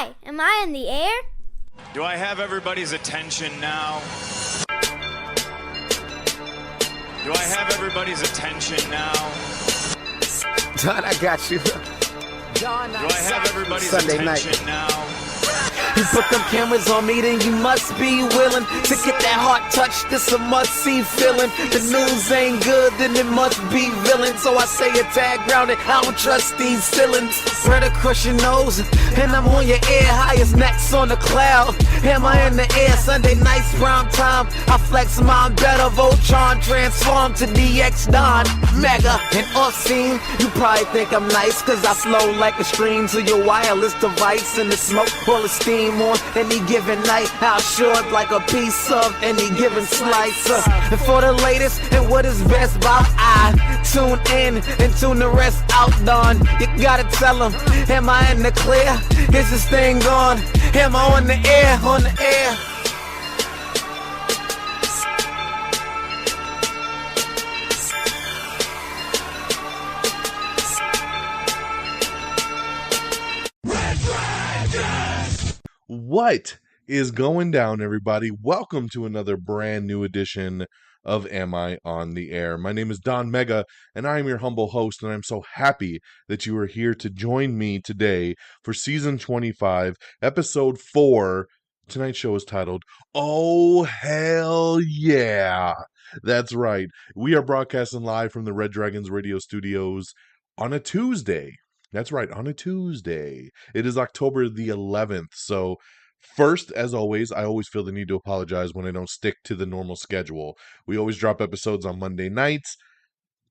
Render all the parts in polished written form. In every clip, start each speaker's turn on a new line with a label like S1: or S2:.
S1: Hi, am I in the air?
S2: Do I have everybody's attention now? Do I have everybody's attention now?
S3: Don, I got you.
S2: Don, do I have everybody's
S3: Sunday
S2: attention
S3: night.
S2: now?
S3: You put them cameras on me, then you must be willing to get that heart touch. This a must-see feeling. The news ain't good, then it must be villain. So I say a tag grounded, I don't trust these ceilings. Spread across your nose, and I'm on your ear. Highest necks on the cloud, hammer in the air. Sunday nights, prime time. I flex mine better. Voltron transform to DX Don. Mega and off-scene. You probably think I'm nice, cause I slow like a stream to your wireless device. And the smoke all the steam on any given night. How short like a piece of any given slice. And for the latest and what is best about I tune in and tune the rest out, Don. You gotta tell them, am I in the clear? Is this thing on? Am I on the air? On the air?
S4: What is going down, everybody? Welcome to another brand new edition of Am I on the Air? My name is Don Mega, and I am your humble host, and I'm so happy that you are here to join me today for Season 25, Episode 4. Tonight's show is titled, Oh, Hell Yeah! That's right. We are broadcasting live from the Red Dragons Radio Studios on a Tuesday. That's right, on a Tuesday. It is October the 11th, so first, as always, I always feel the need to apologize when I don't stick to the normal schedule. We always drop episodes on Monday nights.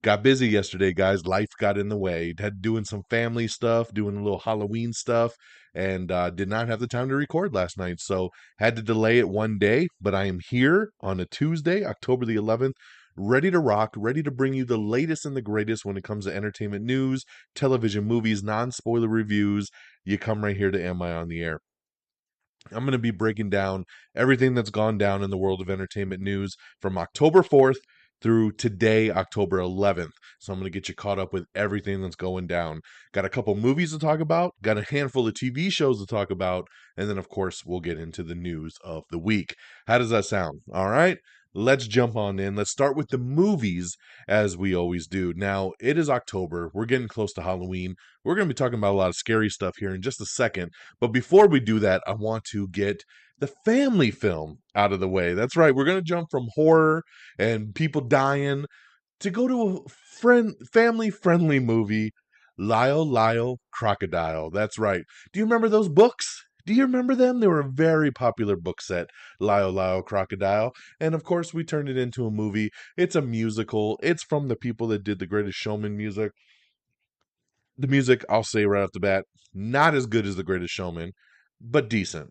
S4: Got busy yesterday, guys. Life got in the way. Had doing some family stuff, doing a little Halloween stuff, and did not have the time to record last night, so had to delay it one day, but I am here on a Tuesday, October the 11th, ready to rock, ready to bring you the latest and the greatest when it comes to entertainment news, television, movies, non-spoiler reviews. You come right here to Am I on the Air? I'm going to be breaking down everything that's gone down in the world of entertainment news from October 4th through today, October 11th. So I'm going to get you caught up with everything that's going down. Got a couple movies to talk about, got a handful of TV shows to talk about, and then, of course, we'll get into the news of the week. How does that sound? All right? Let's jump on in. Let's start with the movies, as we always do. Now, it is October. We're getting close to Halloween. We're going to be talking about a lot of scary stuff here in just a second. But before we do that, I want to get the family film out of the way. That's right. We're going to jump from horror and people dying to go to a family-friendly movie, Lyle, Crocodile. That's right. Do you remember those books? Do you remember them? They were a very popular book set, Lyle, Crocodile. And of course, we turned it into a movie. It's a musical. It's from the people that did the Greatest Showman music. The music, I'll say right off the bat, not as good as the Greatest Showman, but decent.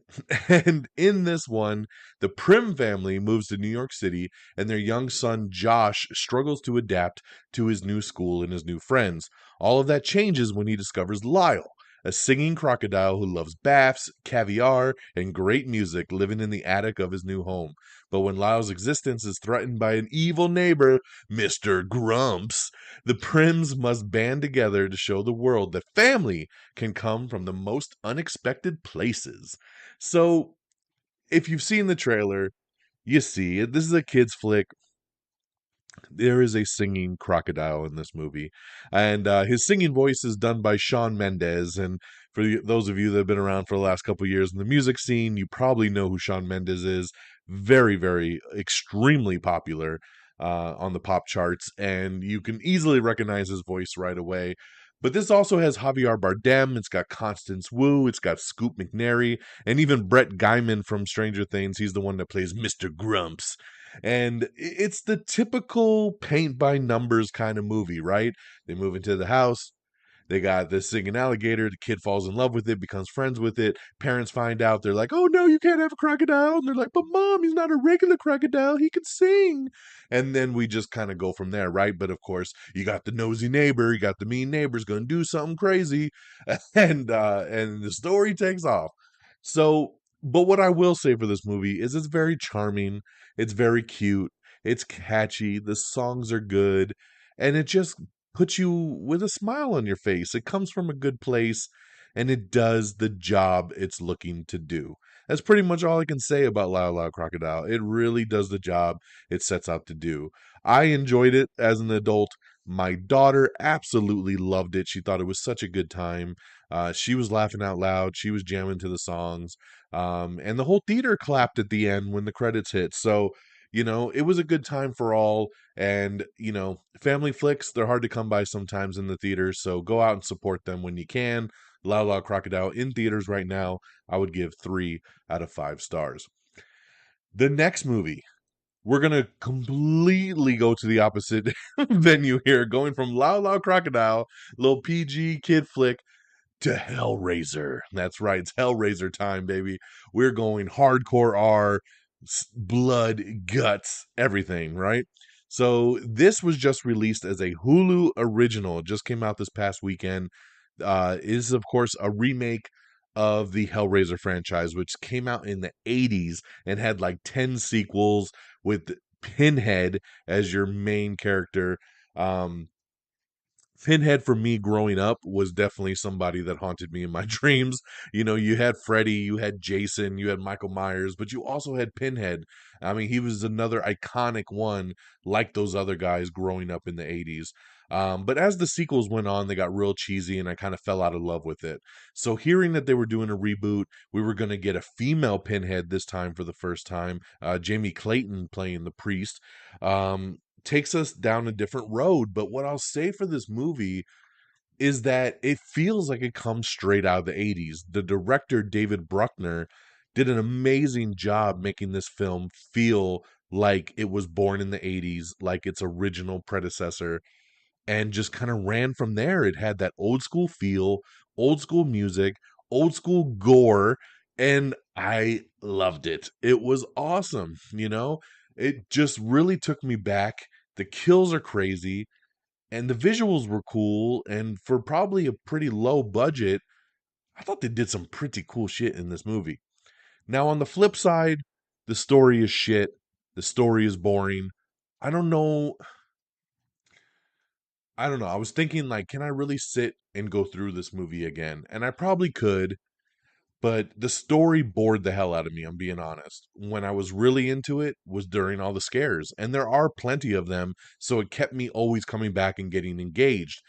S4: And in this one, the Prim family moves to New York City, and their young son, Josh, struggles to adapt to his new school and his new friends. All of that changes when he discovers Lyle, a singing crocodile who loves baths, caviar, and great music, living in the attic of his new home. But when Lyle's existence is threatened by an evil neighbor, Mr. Grumps, the Prims must band together to show the world that family can come from the most unexpected places. So, if you've seen the trailer, you see it. This is a kid's flick. There is a singing crocodile in this movie, and his singing voice is done by Shawn Mendes. And for those of you that have been around for the last couple of years in the music scene, you probably know who Shawn Mendes is. Very, very, extremely popular on the pop charts, and you can easily recognize his voice right away. But this also has Javier Bardem, it's got Constance Wu, it's got Scoop McNairy, and even Brett Guyman from Stranger Things. He's the one that plays Mr. Grumps. And it's the typical paint by numbers kind of movie, right? They move into the house. They got this singing alligator. The kid falls in love with it, becomes friends with it. Parents find out. They're like, oh, no, you can't have a crocodile. And they're like, but Mom, he's not a regular crocodile. He can sing. And then we just kind of go from there, right? But, of course, you got the nosy neighbor. You got the mean neighbor's going to do something crazy. And the story takes off. So, but what I will say for this movie is it's very charming. It's very cute. It's catchy. The songs are good. And it just puts you with a smile on your face. It comes from a good place. and it does the job it's looking to do. That's pretty much all I can say about Lyle Crocodile. It really does the job it sets out to do. I enjoyed it as an adult. My daughter absolutely loved it. She thought it was such a good time. She was laughing out loud. She was jamming to the songs. And the whole theater clapped at the end when the credits hit. So, it was a good time for all. And, family flicks, they're hard to come by sometimes in the theaters. So go out and support them when you can. La Crocodile in theaters right now. I would give 3 out of 5 stars. The next movie, we're going to completely go to the opposite venue here, going from La Crocodile, little PG kid flick, to Hellraiser. That's right, it's Hellraiser time, baby. We're going hardcore R, blood, guts, everything, right? So this was just released as a Hulu original. It just came out this past weekend. Is of course a remake of the Hellraiser franchise, which came out in the 80s and had like 10 sequels with Pinhead as your main character. Pinhead for me growing up was definitely somebody that haunted me in my dreams. You had Freddy, you had Jason, you had Michael Myers, but you also had Pinhead. I mean, he was another iconic one like those other guys growing up in the 80s. But as the sequels went on, they got real cheesy and I kind of fell out of love with it. So hearing that they were doing a reboot, we were going to get a female Pinhead this time for the first time. Jamie Clayton playing the priest. Takes us down a different road. But what I'll say for this movie is that it feels like it comes straight out of the 80s. The director, David Bruckner, did an amazing job making this film feel like it was born in the 80s, like its original predecessor, and just kind of ran from there. It had that old school feel, old school music, old school gore, and I loved it. It was awesome, It just really took me back. The kills are crazy, and the visuals were cool, and for probably a pretty low budget, I thought they did some pretty cool shit in this movie. Now, on the flip side, the story is shit. The story is boring. I don't know. I was thinking, like, can I really sit and go through this movie again? And I probably could, but the story bored the hell out of me, I'm being honest. When I was really into it was during all the scares, and there are plenty of them, so it kept me always coming back and getting engaged.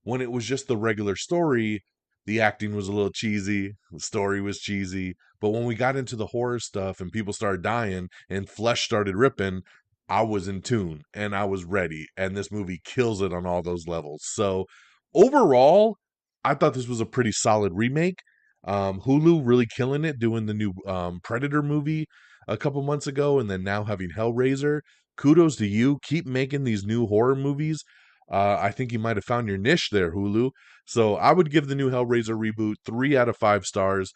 S4: When it was just the regular story, the acting was a little cheesy, the story was cheesy. But when we got into the horror stuff and people started dying and flesh started ripping, I was in tune and I was ready. And this movie kills it on all those levels. So overall, I thought this was a pretty solid remake. Hulu really killing it, doing the new Predator movie a couple months ago, and then now having Hellraiser. Kudos to you. Keep making these new horror movies. I think you might have found your niche there, Hulu. So I would give the new Hellraiser reboot 3 out of 5 stars.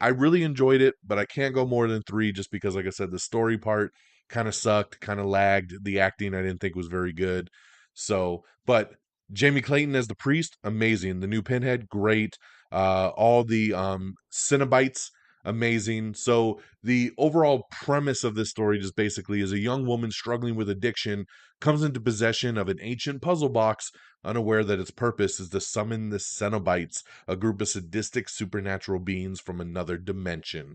S4: I really enjoyed it, but I can't go more than 3 just because, like I said, the story part kind of sucked, kind of lagged. The acting I didn't think was very good. So, but Jamie Clayton as the priest, amazing. The new Pinhead, great. All the Cenobites, amazing. So the overall premise of this story just basically is a young woman struggling with addiction comes into possession of an ancient puzzle box, unaware that its purpose is to summon the Cenobites, a group of sadistic supernatural beings from another dimension.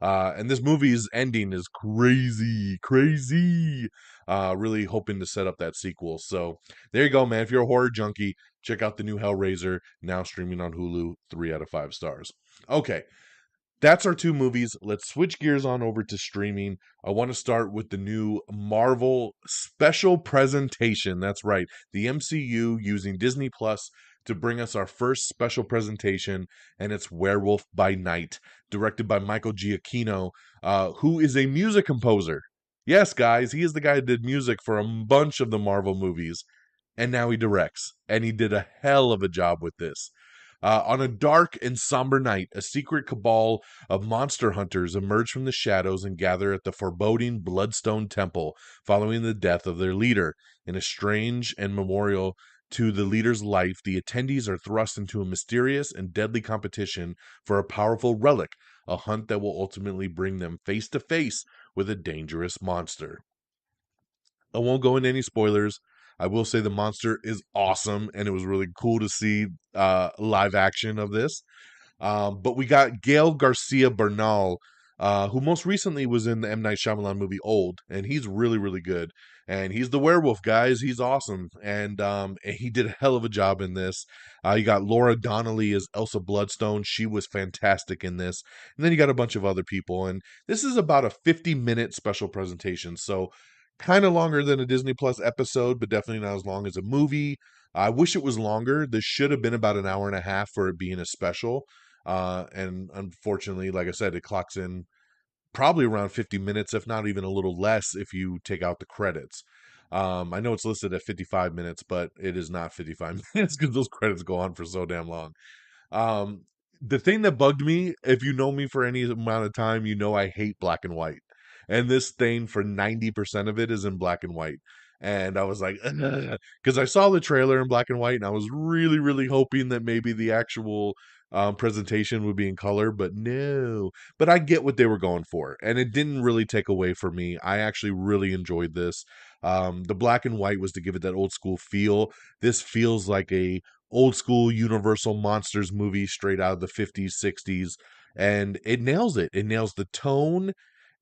S4: And this movie's ending is crazy, crazy. Really hoping to set up that sequel. So there you go, man. If you're a horror junkie, check out the new Hellraiser, now streaming on Hulu, 3 out of 5 stars. Okay, that's our 2 movies. Let's switch gears on over to streaming. I want to start with the new Marvel special presentation. That's right, the MCU using Disney Plus to bring us our first special presentation, and it's Werewolf by Night, directed by Michael Giacchino, who is a music composer. Yes, guys, he is the guy who did music for a bunch of the Marvel movies, and now he directs, and he did a hell of a job with this. On a dark and somber night, a secret cabal of monster hunters emerge from the shadows and gather at the foreboding Bloodstone Temple following the death of their leader. In a strange and memorial to the leader's life, the attendees are thrust into a mysterious and deadly competition for a powerful relic, a hunt that will ultimately bring them face to face with a dangerous monster. I won't go into any spoilers. I will say the monster is awesome, and it was really cool to see live action of this. But we got Gail Garcia Bernal, who most recently was in the M. Night Shyamalan movie Old, and he's really, really good. And he's the werewolf, guys. He's awesome. And he did a hell of a job in this. You got Laura Donnelly as Elsa Bloodstone. She was fantastic in this. And then you got a bunch of other people. And this is about a 50-minute special presentation. So kind of longer than a Disney Plus episode, but definitely not as long as a movie. I wish it was longer. This should have been about an hour and a half for it being a special. And unfortunately, like I said, it clocks in probably around 50 minutes, if not even a little less if you take out the credits. I know it's listed at 55 minutes, but it is not 55 minutes because those credits go on for so damn long. Um, the thing that bugged me, if you know me for any amount of time, you know I hate black and white. And this thing for 90% of it is in black and white. And I was like, because I saw the trailer in black and white, and I was really, really hoping that maybe the actual presentation would be in color, but no. But I get what they were going for, and it didn't really take away for me. I actually really enjoyed this. The black and white was to give it that old school feel. This feels like a old school Universal Monsters movie straight out of the 50s, 60s, and it nails it. It nails the tone.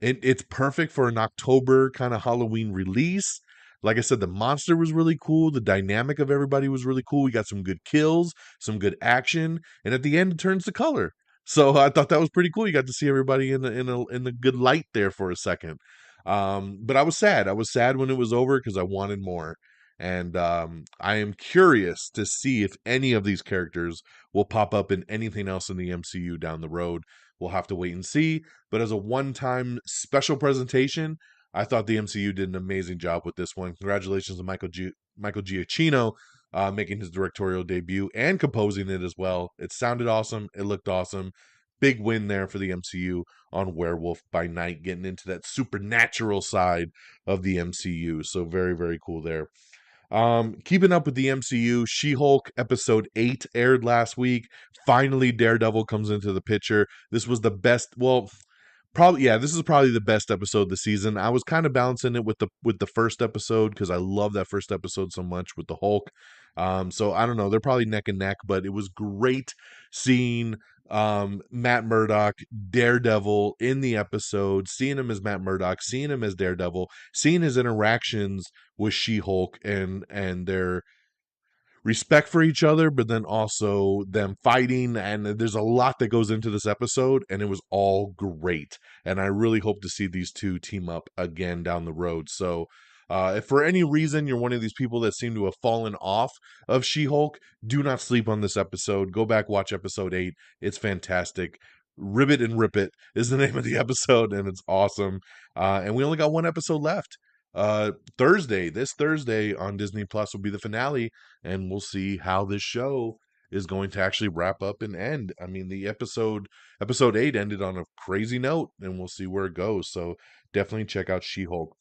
S4: It's perfect for an October kind of Halloween release. Like I said, the monster was really cool. The dynamic of everybody was really cool. We got some good kills, some good action, and at the end, it turns to color. So I thought that was pretty cool. You got to see everybody in the good light there for a second. But I was sad. I was sad when it was over because I wanted more. And I am curious to see if any of these characters will pop up in anything else in the MCU down the road. We'll have to wait and see. But as a one-time special presentation, I thought the MCU did an amazing job with this one. Congratulations to Michael Giacchino making his directorial debut and composing it as well. It sounded awesome. It looked awesome. Big win there for the MCU on Werewolf by Night, getting into that supernatural side of the MCU. So very, very cool there. Keeping up with the MCU, She-Hulk episode 8 aired last week. Finally, Daredevil comes into the picture. This was the best. Well, probably, yeah, this is probably the best episode of the season. I was kind of balancing it with the first episode because I love that first episode so much with the Hulk. So I don't know, they're probably neck and neck, but it was great seeing Matt Murdock, Daredevil in the episode, seeing him as Matt Murdock, seeing him as Daredevil, seeing his interactions with She-Hulk and their respect for each other, but then also them fighting. And there's a lot that goes into this episode, and it was all great. And I really hope to see these two team up again down the road. So if for any reason you're one of these people that seem to have fallen off of She-Hulk, do not sleep on this episode. Go back, watch episode 8. It's fantastic. Ribbit and Rip It is the name of the episode, and it's awesome. And we only got one episode left. This Thursday on Disney Plus will be the finale, and we'll see how this show is going to actually wrap up and end. I mean, the episode 8 ended on a crazy note, and we'll see where it goes. So definitely check out She-Hulk.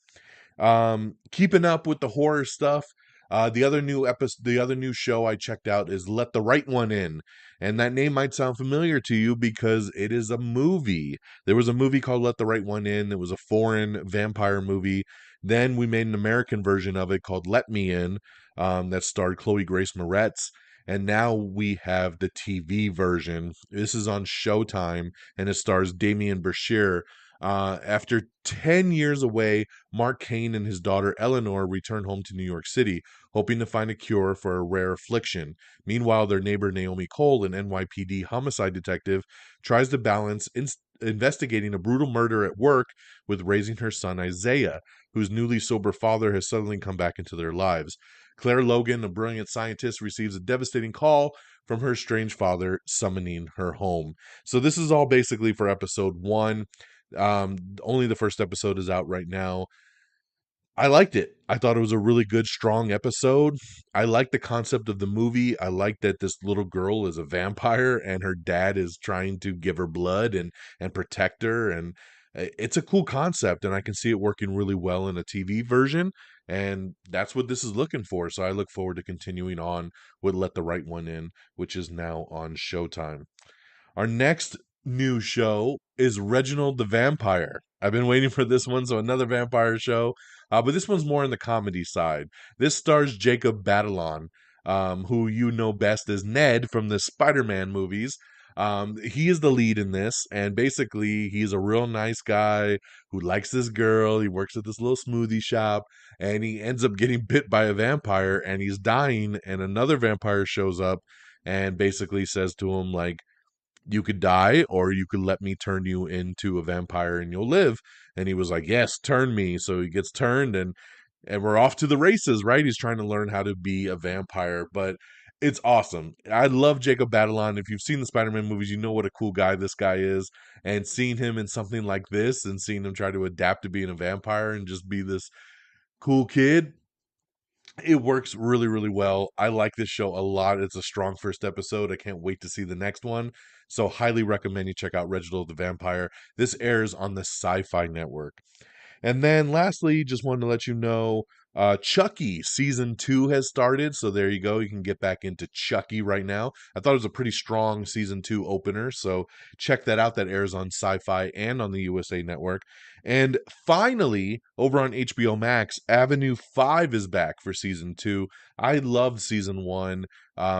S4: Keeping up with the horror stuff. The other new show I checked out is Let the Right One In. And that name might sound familiar to you because it is a movie. There was a movie called Let the Right One In. It was a foreign vampire movie. Then we made an American version of it called Let Me In, that starred Chloe Grace Moretz. And now we have the TV version. This is on Showtime, and it stars Damien Bashir. After 10 years away, Mark Kane and his daughter Eleanor return home to New York City, hoping to find a cure for a rare affliction. Meanwhile, their neighbor Naomi Cole, an NYPD homicide detective, tries to balance investigating a brutal murder at work with raising her son Isaiah, whose newly sober father has suddenly come back into their lives. Claire Logan, a brilliant scientist, receives a devastating call from her estranged father, summoning her home. So this is all basically for episode 1. Only the first episode is out right now. I liked it. I thought it was a really good, strong episode. I like the concept of the movie. I like that this little girl is a vampire and her dad is trying to give her blood and protect her. And it's a cool concept, and I can see it working really well in a TV version. And that's what this is looking for. So I look forward to continuing on with Let the Right One In, which is now on Showtime. Our next new show is Reginald the Vampire. I've been waiting for this one, so another vampire show. But this one's more on the comedy side. This stars Jacob Batalon, who you know best as Ned from the Spider-Man movies. He is the lead in this, and basically he's a real nice guy who likes this girl. He works at this little smoothie shop, and he ends up getting bit by a vampire, and he's dying, and another vampire shows up and basically says to him, like, you could die or you could let me turn you into a vampire and you'll live. And he was like, yes, turn me. So he gets turned, and we're off to the races, right? He's trying to learn how to be a vampire, but it's awesome. I love Jacob Batalon. If you've seen the Spider-Man movies, you know what a cool guy this guy is. And seeing him in something like this and seeing him try to adapt to being a vampire and just be this cool kid, it works really, really well. I like this show a lot. It's a strong first episode. I can't wait to see the next one. So highly recommend you check out Reginald the Vampire. This airs on the Sci-Fi Network. And then lastly, just wanted to let you know, Chucky season 2 has started. So there you go. You can get back into Chucky right now. I thought it was a pretty strong season 2 opener. So check that out. That airs on Sci-Fi and on the USA Network. And finally, over on HBO Max, Avenue 5 is back for season 2. I loved season 1.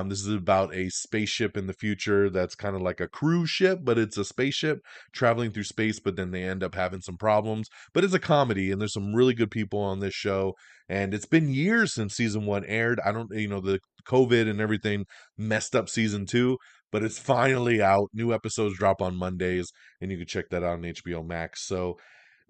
S4: This is about a spaceship in the future that's kind of like a cruise ship, but it's a spaceship traveling through space, but then they end up having some problems. But it's a comedy, and there's some really good people on this show. And it's been years since season 1 aired. I don't, the COVID and everything messed up season 2, but it's finally out. New episodes drop on Mondays, and you can check that out on HBO Max. So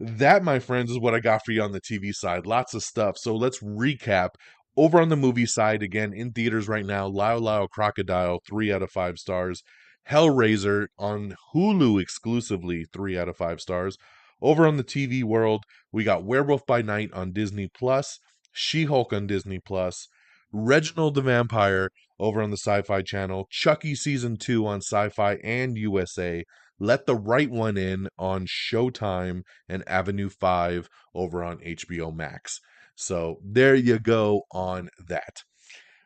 S4: that, my friends, is what I got for you on the TV side. Lots of stuff. So let's recap. Over on the movie side, again, in theaters right now, Lyle, Crocodile, 3 out of 5 stars. Hellraiser on Hulu exclusively, 3 out of 5 stars. Over on the TV world, we got Werewolf by Night on Disney Plus, She-Hulk on Disney Plus, Reginald the Vampire over on the Sci-Fi Channel, Chucky Season 2 on Sci-Fi and USA, Let the Right One In on Showtime, and Avenue 5 over on HBO Max. So there you go on that.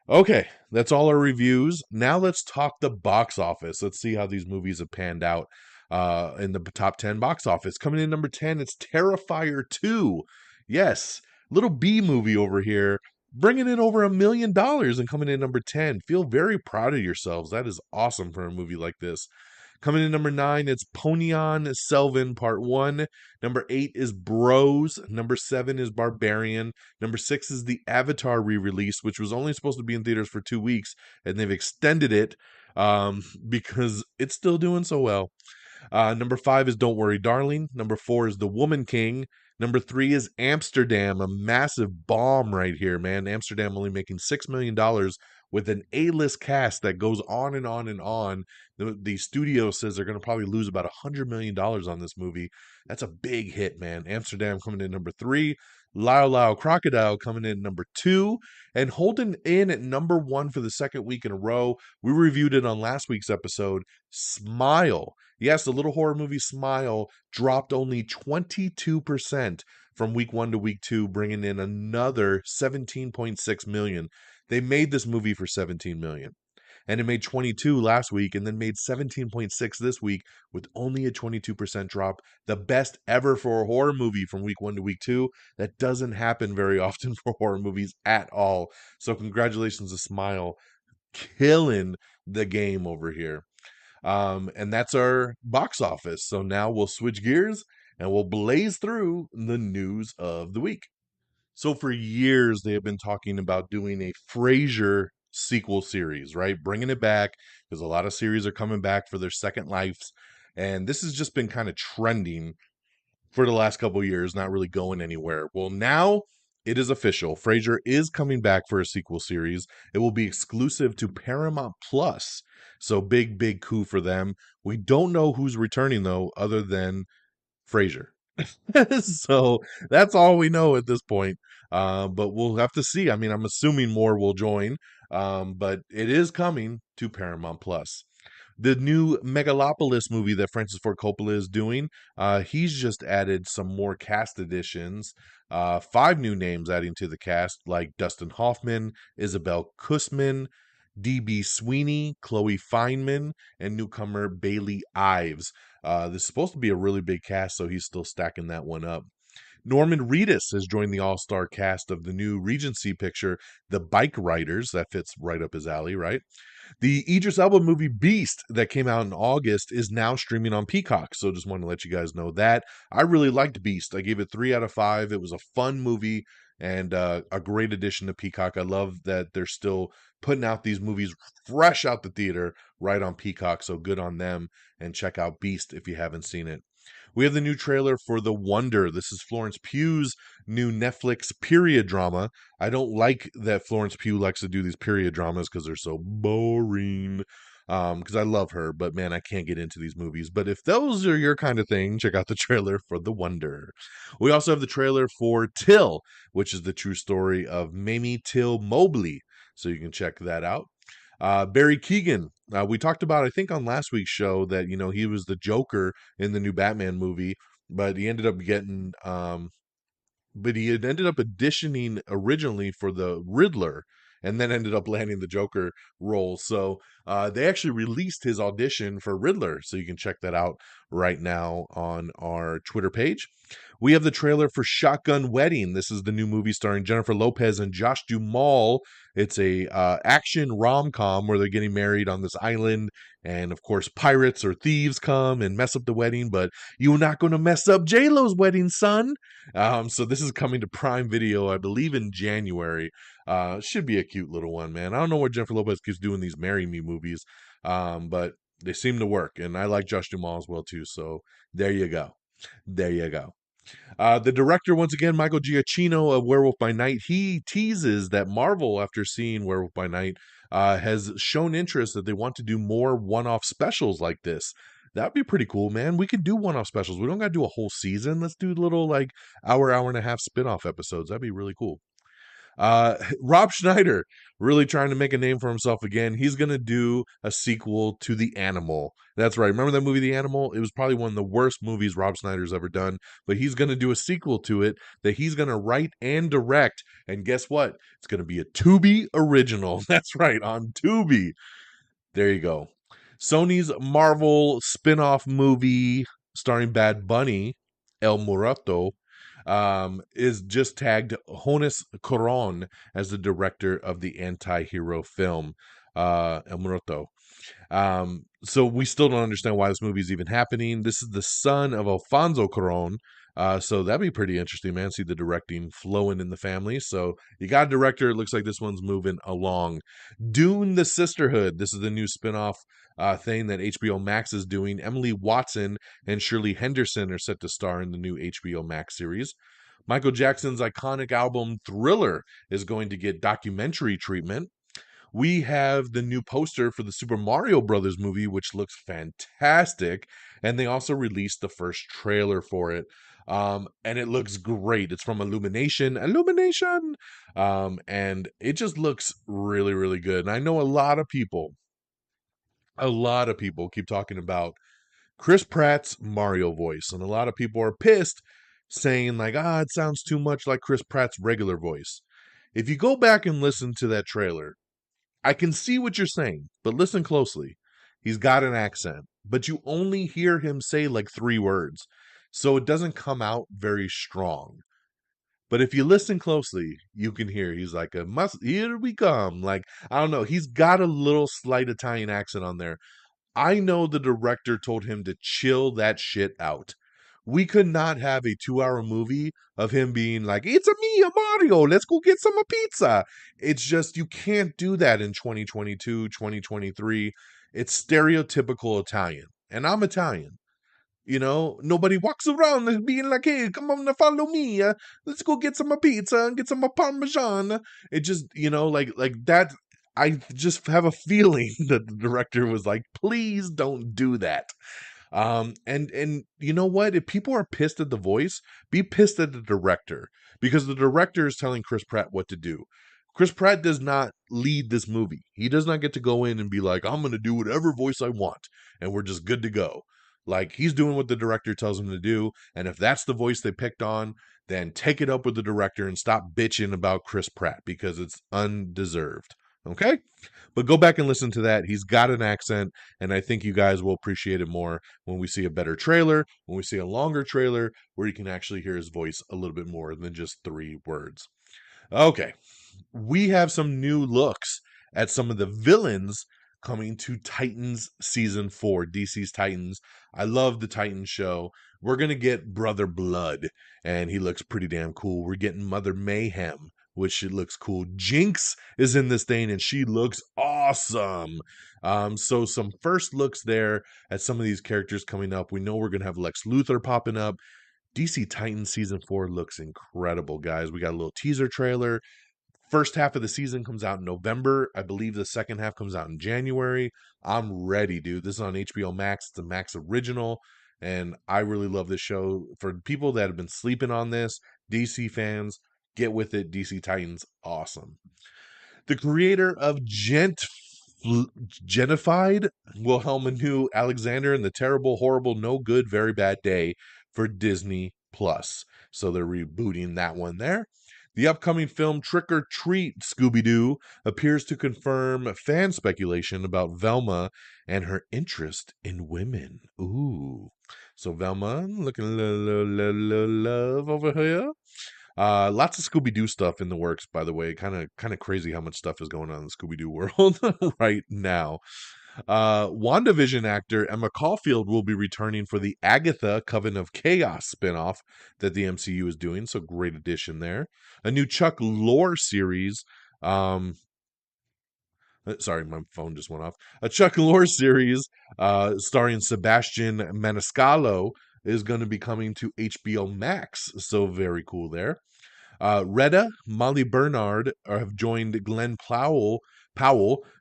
S4: Okay, that's all our reviews. Now let's talk the box office. Let's see how these movies have panned out in the top 10 box office. Coming in number 10, it's Terrifier 2. Yes, little B movie over here, bringing in over $1 million and coming in number 10. Feel very proud of yourselves. That is awesome for a movie like this. Coming in number 9, it's Ponyan Selvin Part 1. Number 8 is Bros. Number 7 is Barbarian. Number 6 is the Avatar re-release, which was only supposed to be in theaters for 2 weeks, and they've extended it because it's still doing so well. Number 5 is Don't Worry, Darling. Number 4 is The Woman King. Number 3 is Amsterdam, a massive bomb right here, man. Amsterdam only making $6 million with an A-list cast that goes on and on and on. The studio says they're going to probably lose about $100 million on this movie. That's a big hit, man. Amsterdam coming in number 3. Lyle, Crocodile coming in number 2. And holding in at number 1 for the second week in a row. We reviewed it on last week's episode. Smile. Yes, the little horror movie Smile dropped only 22% from week 1 to week 2, bringing in another 17.6 million. They made this movie for 17 million. And it made 22 last week and then made 17.6 this week with only a 22% drop. The best ever for a horror movie from week 1 to week 2. That doesn't happen very often for horror movies at all. So congratulations to Smile, killing the game over here. And that's our box office. So now we'll switch gears and we'll blaze through the news of the week. So for years, they have been talking about doing a Frasier sequel series, right? Bringing it back because a lot of series are coming back for their second lives. And this has just been kind of trending for the last couple of years, not really going anywhere. Well, now it is official. Frasier is coming back for a sequel series. It will be exclusive to Paramount Plus. So big coup for them. We don't know who's returning, though, other than Frasier. So that's all we know at this point. But we'll have to see. I mean, I'm assuming more will join. But it is coming to Paramount Plus. The new Megalopolis movie that Francis Ford Coppola is doing, he's just added some more cast additions. 5 new names adding to the cast, like Dustin Hoffman, Isabel Kussman, D.B. Sweeney, Chloe Feynman, and newcomer Bailey Ives. This is supposed to be a really big cast, so he's still stacking that one up. Norman Reedus has joined the all-star cast of the new Regency picture, The Bike Riders. That fits right up his alley, right? The Idris Elba movie Beast that came out in August is now streaming on Peacock. So just want to let you guys know that. I really liked Beast. I gave it 3 out of 5. It was a fun movie and a great addition to Peacock. I love that they're still putting out these movies fresh out the theater right on Peacock. So good on them. And check out Beast if you haven't seen it. We have the new trailer for The Wonder. This is Florence Pugh's new Netflix period drama. I don't like that Florence Pugh likes to do these period dramas because they're so boring. Because I love her, but man, I can't get into these movies. But if those are your kind of thing, check out the trailer for The Wonder. We also have the trailer for Till, which is the true story of Mamie Till Mobley. So you can check that out. Barry Keoghan, we talked about, I think, on last week's show that, he was the Joker in the new Batman movie, but he ended up he had ended up auditioning originally for the Riddler and then ended up landing the Joker role. So they actually released his audition for Riddler. So you can check that out right now on our Twitter page. We have the trailer for Shotgun Wedding. This is the new movie starring Jennifer Lopez and Josh Duhamel. It's a action rom-com where they're getting married on this island. And of course, pirates or thieves come and mess up the wedding, but you're not going to mess up J-Lo's wedding, son. So this is coming to Prime Video, I believe, in January. Should be a cute little one, man. I don't know what Jennifer Lopez keeps doing these Marry Me movies, but they seem to work. And I like Josh Duhamel as well, too. So there you go. There you go. The director, once again, Michael Giacchino of Werewolf by Night, he teases that Marvel, after seeing Werewolf by Night, has shown interest that they want to do more one-off specials like this. That'd be pretty cool, man. We could do one-off specials. We don't got to do a whole season. Let's do little, hour and a half spin-off episodes. That'd be really cool. Rob Schneider really trying to make a name for himself again. He's going to do a sequel to The Animal. That's right. Remember that movie, The Animal? It was probably one of the worst movies Rob Schneider's ever done, but he's going to do a sequel to it that he's going to write and direct. And guess what? It's going to be a Tubi original. That's right, on Tubi. There you go. Sony's Marvel spin-off movie starring Bad Bunny, El Muerto, is just tagged Jonas Cuarón as the director of the anti-hero film, El Muerto. So we still don't understand why this movie is even happening. This is the son of Alfonso Cuarón. So that'd be pretty interesting, man. See the directing flowing in the family. So you got a director. It looks like this one's moving along. Dune: The Sisterhood. This is the new spinoff thing that HBO Max is doing. Emily Watson and Shirley Henderson are set to star in the new HBO Max series. Michael Jackson's iconic album Thriller is going to get documentary treatment. We have the new poster for the Super Mario Brothers movie, which looks fantastic. And they also released the first trailer for it. And it looks great. It's from Illumination. And it just looks really, really good. And I know a lot of people keep talking about Chris Pratt's Mario voice. And a lot of people are pissed, saying it sounds too much like Chris Pratt's regular voice. If you go back and listen to that trailer, I can see what you're saying, but listen closely. He's got an accent, but you only hear him say 3 words, so it doesn't come out very strong. But if you listen closely, you can hear he's like here we come. I don't know. He's got a little slight Italian accent on there. I know the director told him to chill that shit out. We could not have a 2-hour movie of him being like, it's a Mario, let's go get some pizza. It's just, you can't do that in 2022, 2023. It's stereotypical Italian. And I'm Italian. Nobody walks around being like, hey, come on, follow me. Let's go get some pizza and get some Parmesan. It just, like that. I just have a feeling that the director was like, please don't do that. And you know what? If people are pissed at the voice, be pissed at the director, because the director is telling Chris Pratt what to do. Chris Pratt does not lead this movie. He does not get to go in and be like, I'm going to do whatever voice I want, and we're just good to go. He's doing what the director tells him to do, and if that's the voice they picked on, then take it up with the director and stop bitching about Chris Pratt, because it's undeserved. Okay? But go back and listen to that. He's got an accent, and I think you guys will appreciate it more when we see a better trailer, when we see a longer trailer, where you can actually hear his voice a little bit more than just 3 words. Okay, we have some new looks at some of the villains coming to Titans season 4, DC's Titans. I love the Titans show. We're going to get Brother Blood, and he looks pretty damn cool. We're getting Mother Mayhem, which it looks cool. Jinx is in this thing, and she looks awesome. So some first looks there at some of these characters coming up. We know we're going to have Lex Luthor popping up. DC Titans season 4 looks incredible, guys. We got a little teaser trailer. First half of the season comes out in November. I believe the second half comes out in January. I'm ready, dude. This is on HBO Max. It's a Max original, and I really love this show. For people that have been sleeping on this, DC fans, get with it. DC Titans, awesome. The creator of Gentified will helm a new Alexander and the Terrible, Horrible, No Good, Very Bad Day for Disney Plus. So they're rebooting that one there. The upcoming film Trick or Treat Scooby-Doo appears to confirm fan speculation about Velma and her interest in women. Ooh. So Velma looking love over here. Lots of Scooby-Doo stuff in the works, by the way. Kind of crazy how much stuff is going on in the Scooby-Doo world right now. WandaVision actor Emma Caulfield will be returning for the Agatha Coven of Chaos spinoff that the MCU is doing, so great addition there. A new Chuck Lorre series. Sorry, my phone just went off. A Chuck Lorre series starring Sebastian Maniscalco is going to be coming to HBO Max, so very cool there. Retta, Molly Bernard have joined Glenn Powell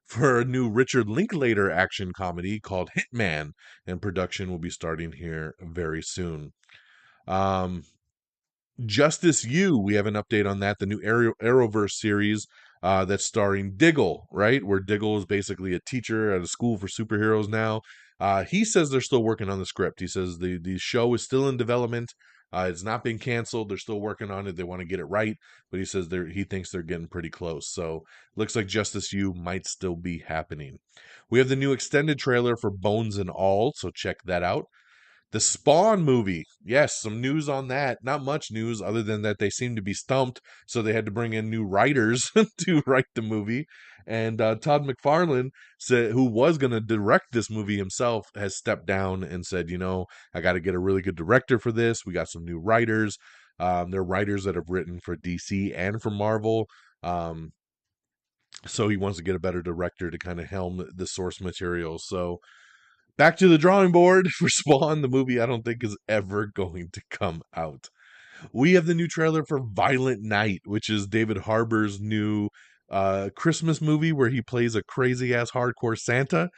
S4: for a new Richard Linklater action comedy called Hitman, and production will be starting here very soon. Justice You, we have an update on that, the new Arrowverse series that's starring Diggle, right? Where Diggle is basically a teacher at a school for superheroes now. He says they're still working on the script. He says the show is still in development. It's not been canceled. They're still working on it. They want to get it right, but he says he thinks they're getting pretty close. So looks like Justice You might still be happening. We have the new extended trailer for Bones and All, so check that out. The Spawn movie. Yes, some news on that. Not much news other than that they seem to be stumped, so they had to bring in new writers to write the movie. And Todd McFarlane, who was going to direct this movie himself, has stepped down and said, I got to get a really good director for this. We got some new writers. They're writers that have written for DC and for Marvel. So he wants to get a better director to kind of helm the source material. So back to the drawing board for Spawn. The movie I don't think is ever going to come out. We have the new trailer for Violent Night, which is David Harbour's new Christmas movie where he plays a crazy-ass hardcore Santa.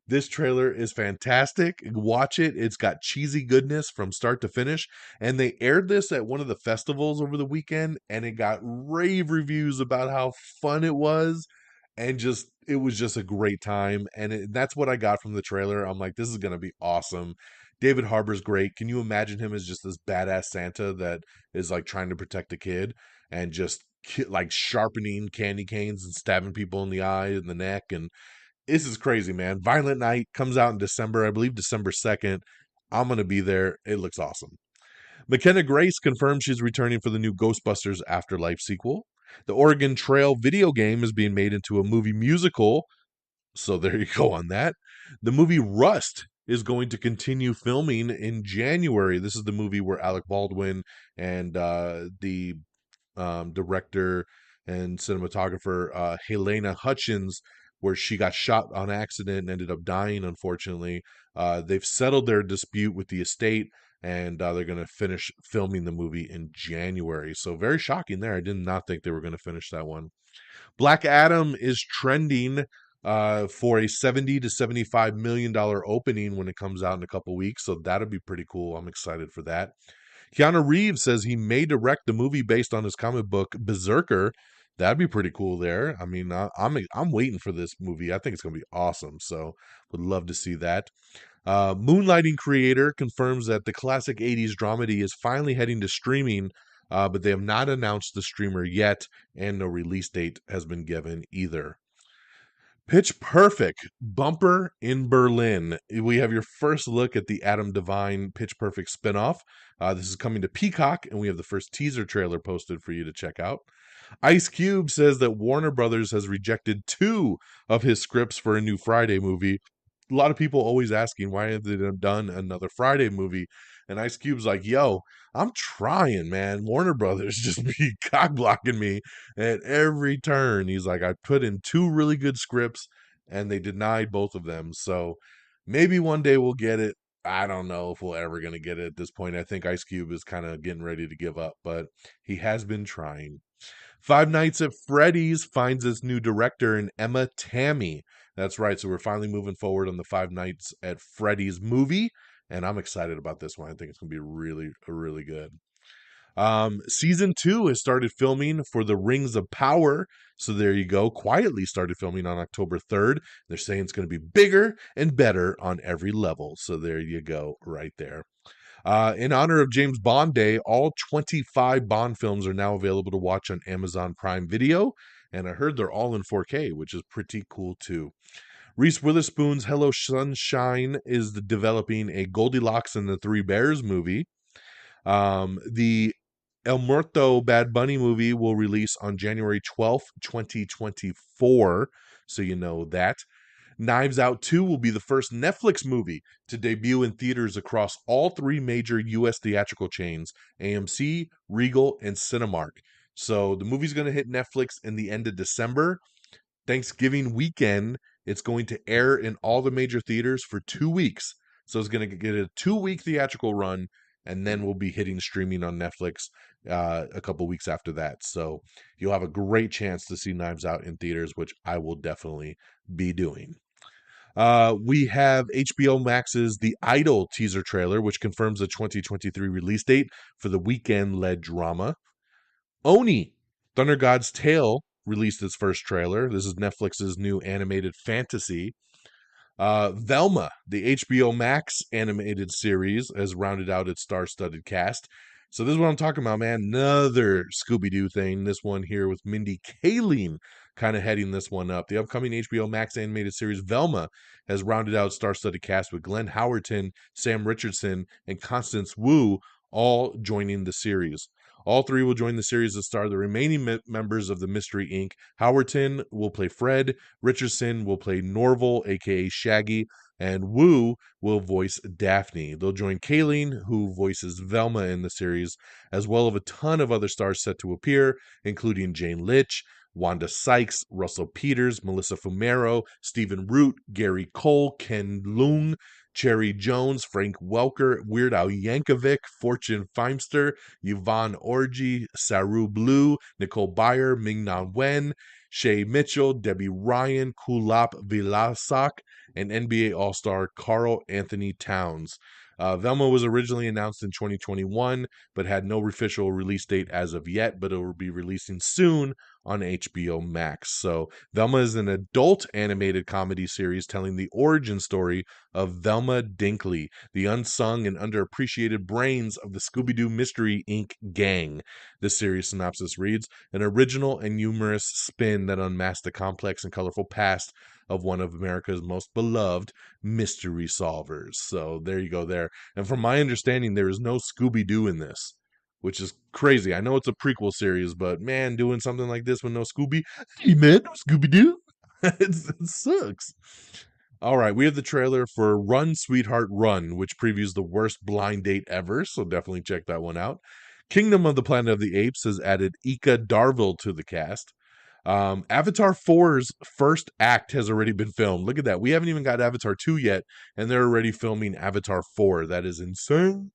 S4: This trailer is fantastic. Watch it. It's got cheesy goodness from start to finish. And they aired this at one of the festivals over the weekend, and it got rave reviews about how fun it was. And it was just a great time. And that's what I got from the trailer. I'm like, this is going to be awesome. David Harbour's great. Can you imagine him as just this badass Santa that is like trying to protect a kid and just like sharpening candy canes and stabbing people in the eye and the neck? And this is crazy, man. Violent Night comes out in December, I believe December 2nd. I'm going to be there. It looks awesome. McKenna Grace confirmed she's returning for the new Ghostbusters Afterlife sequel. The Oregon Trail video game is being made into a movie musical. So there you go on that. The movie Rust is going to continue filming in January. This is the movie where Alec Baldwin and the director and cinematographer Helena Hutchins, where she got shot on accident and ended up dying, unfortunately. They've settled their dispute with the estate, and they're going to finish filming the movie in January. So very shocking there. I did not think they were going to finish that one. Black Adam is trending for a $70 to $75 million opening when it comes out in a couple weeks. So that'll be pretty cool. I'm excited for that. Keanu Reeves says he may direct the movie based on his comic book Berserker. That'd be pretty cool there. I mean, I'm waiting for this movie. I think it's going to be awesome. So would love to see that. Moonlighting creator confirms that the classic 80s dramedy is finally heading to streaming, but they have not announced the streamer yet, and no release date has been given either. Pitch Perfect, Bumper in Berlin. We have your first look at the Adam Devine Pitch Perfect spinoff. This is coming to Peacock, and we have the first teaser trailer posted for you to check out. Ice Cube says that Warner Brothers has rejected 2 of his scripts for a new Friday movie. A lot of people always asking why have they done another Friday movie, and Ice Cube's like, "Yo, I'm trying, man. Warner Brothers just be cock blocking me at every turn." He's like, "I put in 2 really good scripts, and they denied both of them. So maybe one day we'll get it. I don't know if we're ever gonna get it at this point. I think Ice Cube is kind of getting ready to give up, but he has been trying." Five Nights at Freddy's finds its new director in Emma Tammy. That's right. So we're finally moving forward on the Five Nights at Freddy's movie, and I'm excited about this one. I think it's going to be really good. Season 2 has started filming for the Rings of Power. So there you go. Quietly started filming on October 3rd. They're saying it's going to be bigger and better on every level. So there you go, right there. In honor of James Bond Day, all 25 Bond films are now available to watch on Amazon Prime Video, and I heard they're all in 4K, which is pretty cool too. Reese Witherspoon's Hello Sunshine is developing a Goldilocks and the Three Bears movie. The El Muerto Bad Bunny movie will release on January 12th, 2024, so you know that. Knives Out 2 will be the first Netflix movie to debut in theaters across all 3 major U.S. theatrical chains, AMC, Regal, and Cinemark. So the movie's going to hit Netflix in the end of December. Thanksgiving weekend, it's going to air in all the major theaters for 2 weeks. So it's going to get a 2-week theatrical run, and then we'll be hitting streaming on Netflix a couple weeks after that. So you'll have a great chance to see Knives Out in theaters, which I will definitely be doing. We have HBO Max's The Idol teaser trailer, which confirms the 2023 release date for the weekend-led drama. Oni, Thunder God's Tale, released its first trailer. This is Netflix's new animated fantasy. Velma, the HBO Max animated series, has rounded out its star-studded cast. So this is what I'm talking about, man. Another Scooby-Doo thing. This one here with Mindy Kaling kind of heading this one up. The upcoming HBO Max animated series Velma has rounded out star-studded cast with Glenn Howerton, Sam Richardson, and Constance Wu all joining the series. All 3 will join the series to star the remaining members of the Mystery Inc. Howerton will play Fred, Richardson will play Norval, aka Shaggy, and Wu will voice Daphne. They'll join Kayleen, who voices Velma in the series, as well as a ton of other stars set to appear, including Jane Litch, Wanda Sykes, Russell Peters, Melissa Fumero, Stephen Root, Gary Cole, Ken Leung, Cherry Jones, Frank Welker, Weird Al Yankovic, Fortune Feimster, Yvonne Orji, Saru Blue, Nicole Byer, Ming-Na Wen, Shay Mitchell, Debbie Ryan, Kulap Vilasak, and NBA All-Star Carl Anthony Towns. Velma was originally announced in 2021, but had no official release date as of yet, but it will be releasing soon on HBO Max. So Velma is an adult animated comedy series telling the origin story of Velma Dinkley, the unsung and underappreciated brains of the Scooby-Doo Mystery Inc. gang. This series synopsis reads, an original and humorous spin that unmasks the complex and colorful past of one of America's most beloved mystery solvers. So there you go there. And from my understanding, there is no Scooby-Doo in this, which is crazy. I know it's a prequel series, but man, doing something like this with no Scooby, hey man, no Scooby-Doo. It sucks. All right, we have the trailer for Run, Sweetheart, Run, which previews the worst blind date ever, so definitely check that one out. Kingdom of the Planet of the Apes has added Ika Darville to the cast. Avatar 4's first act has already been filmed. Look at that. We haven't even got Avatar 2 yet, and they're already filming Avatar 4. That is insane.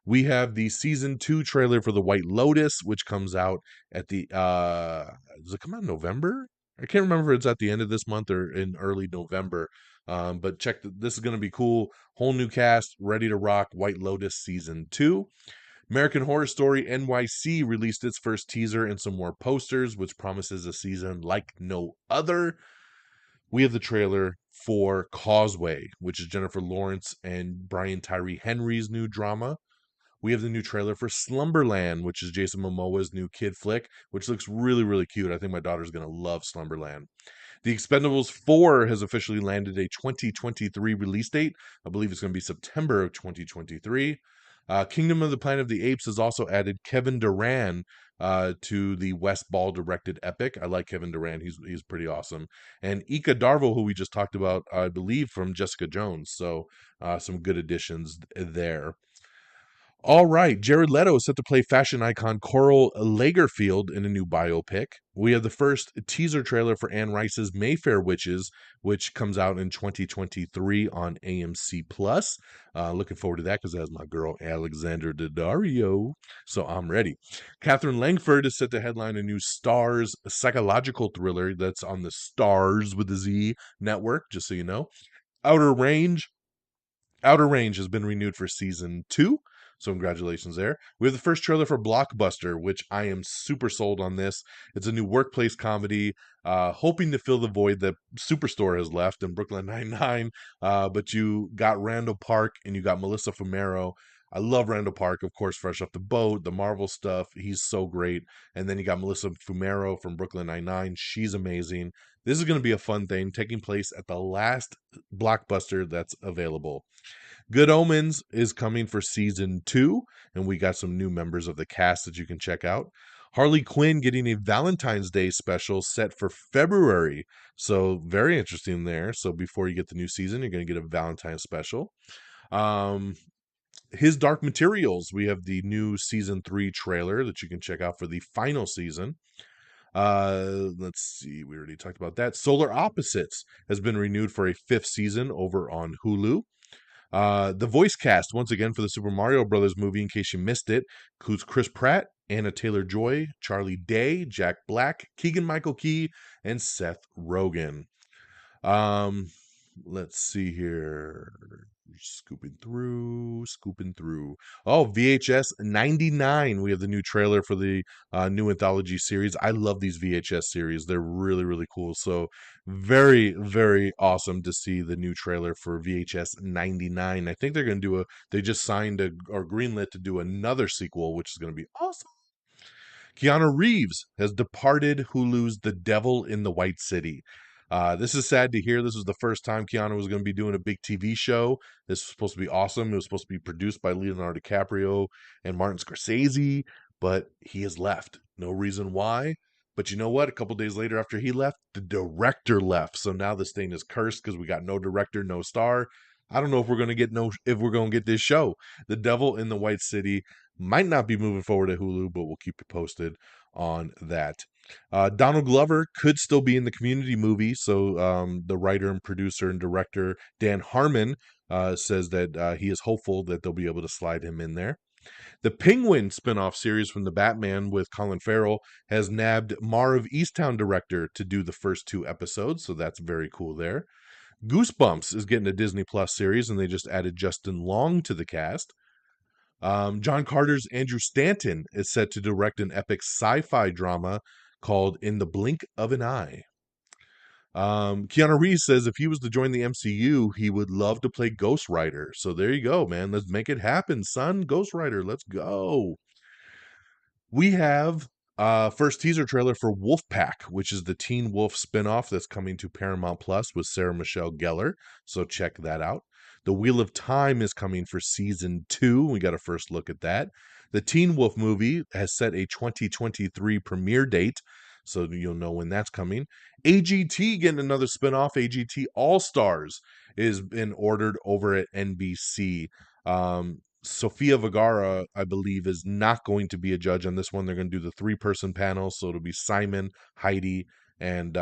S4: We have the season 2 trailer for The White Lotus, which comes out at the does it come out in November? I can't remember if it's at the end of this month or in early November. But check this is going to be cool. Whole new cast, ready to rock. White Lotus season 2. American Horror Story NYC released its first teaser and some more posters, which promises a season like no other. We have the trailer for Causeway, which is Jennifer Lawrence and Brian Tyree Henry's new drama. We have the new trailer for Slumberland, which is Jason Momoa's new kid flick, which looks really, really cute. I think my daughter's going to love Slumberland. The Expendables 4 has officially landed a 2023 release date. I believe it's going to be September of 2023. Kingdom of the Planet of the Apes has also added Kevin Durant to the Wes Ball directed epic. I like Kevin Durant. He's pretty awesome. And Ika Darvo, who we just talked about, I believe, from Jessica Jones. So some good additions there. All right, Jared Leto is set to play fashion icon Coral Lagerfield in a new biopic. We have the first teaser trailer for Anne Rice's Mayfair Witches, which comes out in 2023 on AMC Plus. Looking forward to that because it has my girl Alexandra Daddario, so I'm ready. Catherine Langford is set to headline a new Stars psychological thriller that's on the Stars with the Z network, just so you know. Outer Range has been renewed for season 2. So congratulations there. We have the first trailer for Blockbuster, which I am super sold on this. It's a new workplace comedy, hoping to fill the void that Superstore has left in Brooklyn Nine-Nine. But you got Randall Park and you got Melissa Fumero. I love Randall Park, of course, fresh off the boat, the Marvel stuff. He's so great. And then you got Melissa Fumero from Brooklyn Nine-Nine. She's amazing. This is going to be a fun thing, taking place at the last Blockbuster that's available. Good Omens is coming for season 2, and we got some new members of the cast that you can check out. Harley Quinn getting a Valentine's Day special set for February. So very interesting there. So before you get the new season, you're going to get a Valentine's special. His Dark Materials, we have the new season 3 trailer that you can check out for the final season. Let's see, we already talked about that. Solar Opposites has been renewed for a 5th season over on Hulu. The voice cast, once again, for the Super Mario Brothers movie, in case you missed it, includes Chris Pratt, Anna Taylor-Joy, Charlie Day, Jack Black, Keegan-Michael Key, and Seth Rogen. Let's see here. Scooping through. Oh, VHS 99. We have the new trailer for the new anthology series. I love these VHS series. They're really, really cool. So very, very awesome to see the new trailer for VHS 99. I think they're going to they just signed or greenlit to do another sequel, which is going to be awesome. Keanu Reeves has departed Hulu's The Devil in the White City. This is sad to hear. This was the first time Keanu was going to be doing a big TV show. This was supposed to be awesome. It was supposed to be produced by Leonardo DiCaprio and Martin Scorsese, but he has left. No reason why. But you know what? A couple days later after he left, the director left. So now this thing is cursed because we got no director, no star. I don't know if we're going to get this show. The Devil in the White City might not be moving forward at Hulu, but we'll keep you posted on that. Donald Glover could still be in the Community movie. So the writer and producer and director Dan Harmon says that he is hopeful that they'll be able to slide him in there. The Penguin spinoff series from the Batman with Colin Farrell has nabbed Mare of Easttown director to do the first 2 episodes. So that's very cool there. Goosebumps is getting a Disney Plus series, and they just added Justin Long to the cast. John Carter's Andrew Stanton is set to direct an epic sci-fi drama called In the Blink of an Eye. Keanu Reeves says if he was to join the MCU, he would love to play Ghost Rider. So there you go, man. Let's make it happen, son. Ghost Rider, let's go. We have first teaser trailer for Wolfpack, which is the Teen Wolf spinoff that's coming to Paramount Plus with Sarah Michelle Gellar. So check that out. The Wheel of Time is coming for season 2. We got a first look at that. The Teen Wolf movie has set a 2023 premiere date, so you'll know when that's coming. AGT getting another spinoff. AGT All-Stars is been ordered over at NBC. Sofia Vergara, I believe, is not going to be a judge on this one. They're going to do the 3-person panel, so it'll be Simon, Heidi, and